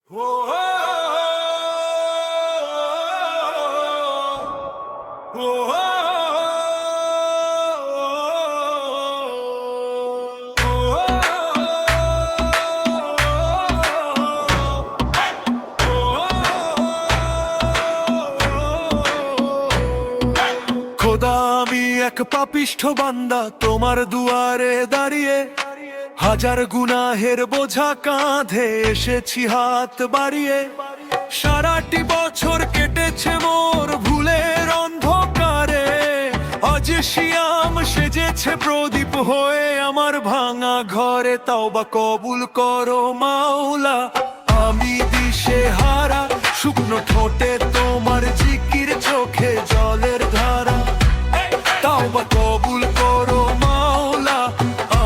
খোদা আমি এক পাপিষ্ঠ বান্দা তোমার দুয়ারে দাঁড়িয়ে, হাজার গুনাহের বোঝা কাঁধে এসেছি হাত বাড়িয়ে। সারাটি বছর কেটেছে মোর ভুলের অন্ধকারে, আজ শিয়াম সেজেছে প্রদীপ হয়ে আমার ভাঙা ঘরে। তাওবা কবুল করো মাওলা, আমি দিশে হারা, শুকনো ঠোঁটে তোমার জিকির, চোখে জলের ধারা। তাওবা কবুল করো মাওলা,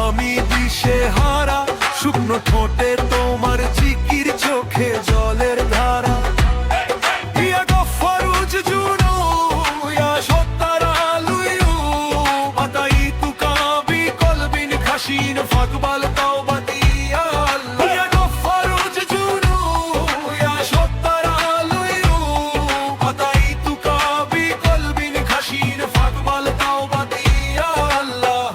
আমি দিশে হারা, শুকনো ঠোঁটে তোমার জিকির, চোখে জলের ধারা। ইয়া গফফারুজ জুনু ইয়া সত্তার আলুয়ু, আতাইতুকা বিকলবিন খাশিন ফাকবাল তাওবাতি ইয়া আল্লাহ। ইয়া গফফারুজ জুনু ইয়া সত্তার আলুয়ু, আতাইতুকা বিকলবিন খাশিন ফাকবাল তাওবাতি ইয়া আল্লাহ।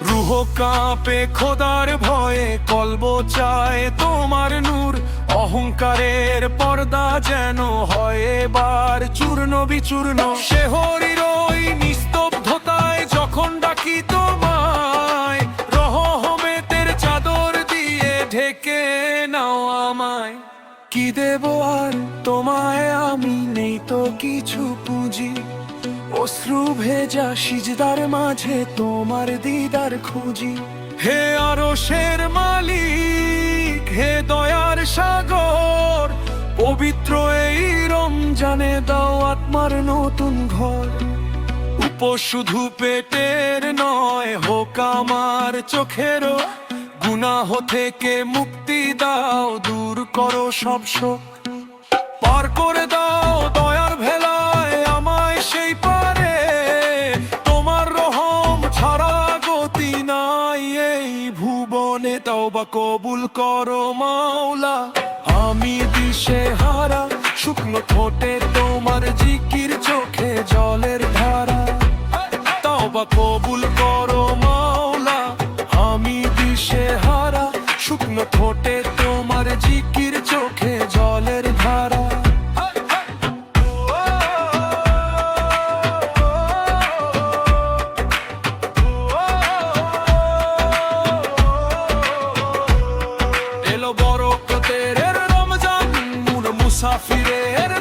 রুহ কাঁপে খোদার ভয়ে, কলব চায় তোমার নূর। অহংকারের পর্দা যেন হয় এবার চূর্ণ বিচূর্ণ। শেহরির ওই নিস্তব্ধতায় যখন ডাকি তোমায়, রহমতের চাদর দিয়ে ঢেকে নাও আমায়। কি দেব আর তোমায় আমি, নেই তো কিছু পুঁজি। অশ্রু ভেজা সিজদার মাঝে তোমার দিদার খুঁজি। হে আরশের মালিক, হে দয়ার সাগর, পবিত্র এই রমজানে দাও আত্মার নতুন ঘর। উপোস শুধু পেটের নয়, হোক আমার চোখেরও। গুনাহ থেকে মুক্তি দাও, দূর করো সব শোক। পার করে দাও দয়ার ভেলায় আমায় সেই পারে, তোমার রহম ছাড়া গতি নাই এই ভুবনে। তাওবা কবুল করো মাওলা, আমি দিশে হারা, শুকনো ঠোঁটে তোমার জিকির, চোখে জলের ধারা। তাওবা কবুল করো মাওলা, আমি দিশে হারা, শুকনো ঠোঁটে তোমার জিকির, চোখে জলের ধারা। এলো বরকতের রমজান, মুসাফিরের